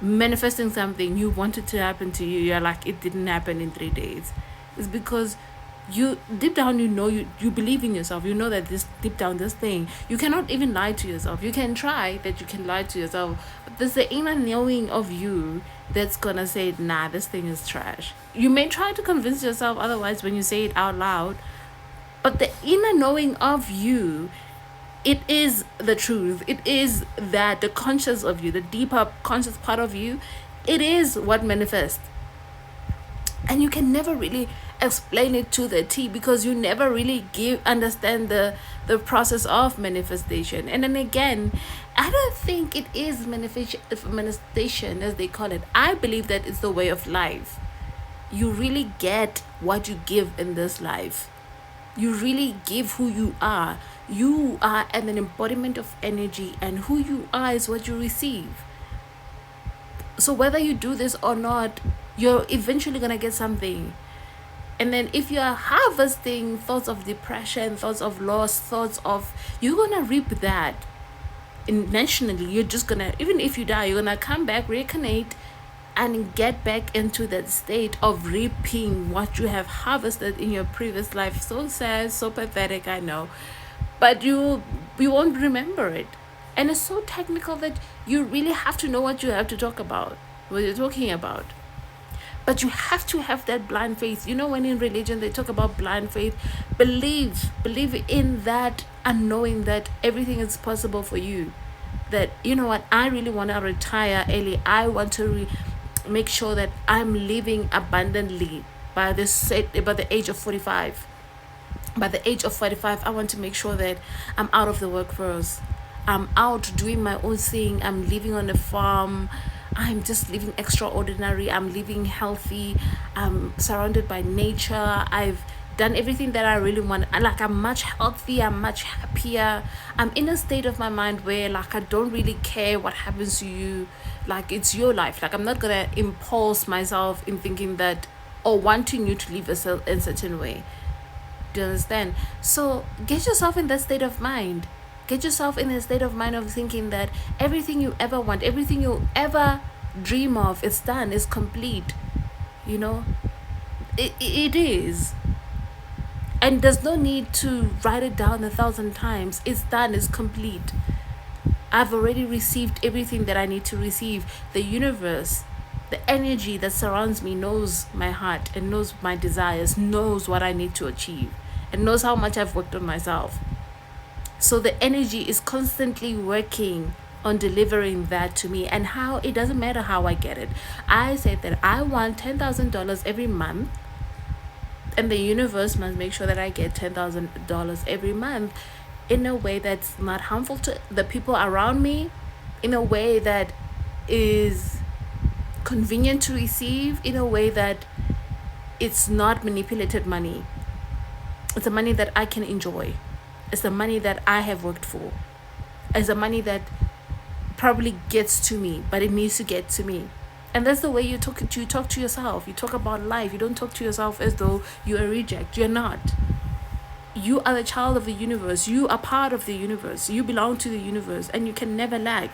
manifesting something you wanted to happen to you, you're like, it didn't happen in 3 days. It's because you deep down, you believe in yourself. You know that this deep down, this thing, you cannot even lie to yourself. You can try that, you can lie to yourself, but there's the inner knowing of you that's gonna say, nah, this thing is trash. You may try to convince yourself otherwise when you say it out loud, but the inner knowing of you, it is the truth. It is that the conscious of you, the deeper conscious part of you, it is what manifests. And you can never really explain it to the T, because you never really understand the process of manifestation. And then again, I don't think it is manifestation as they call it. I believe that it's the way of life. You really get what you give in this life. You really give who you are. You are an embodiment of energy, and who you are is what you receive. So whether you do this or not, you're eventually gonna get something. And then if you are harvesting thoughts of depression, thoughts of loss, thoughts of, you're gonna reap that. Intentionally, you're just gonna, even if you die, you're gonna come back, reincarnate, and get back into that state of reaping what you have harvested in your previous life. So sad, so pathetic, I know, but you won't remember it. And it's so technical that you really have to know what you have to talk about, what you're talking about. But you have to have that blind faith. You know, when in religion they talk about blind faith, believe in that, and knowing that everything is possible for you. That, you know what, I really want to retire early. I want to make sure that I'm living abundantly by the age of 45. By the age of 45, I want to make sure that I'm out of the workforce. I'm out doing my own thing. I'm living on a farm. I'm just living extraordinary. I'm living healthy. I'm surrounded by nature. I've done everything that I really want. Like, I'm much healthier. I'm much happier. I'm in a state of my mind where, like, I don't really care what happens to you. Like, it's your life. Like, I'm not gonna impulse myself in thinking that, or wanting you to live a certain way. Do you understand? So get yourself in that state of mind. Get yourself in a state of mind of thinking that everything you ever want, everything you ever dream of, it's done, it's complete. You know, it is. And there's no need to write it down 1,000 times. It's done, it's complete. I've already received everything that I need to receive. The universe, the energy that surrounds me knows my heart and knows my desires, knows what I need to achieve, and knows how much I've worked on myself. So the energy is constantly working on delivering that to me, and how it doesn't matter how I get it. I said that I want $10,000 every month, and the universe must make sure that I get $10,000 every month in a way that's not harmful to the people around me, in a way that is convenient to receive, in a way that it's not manipulated money. It's the money that I can enjoy. It's the money that I have worked for. It's the money that probably gets to me, but it needs to get to me. And that's the way you talk to yourself. You talk about life. You don't talk to yourself as though you're a reject. You're not. You are the child of the universe. You are part of the universe. You belong to the universe, and you can never lack.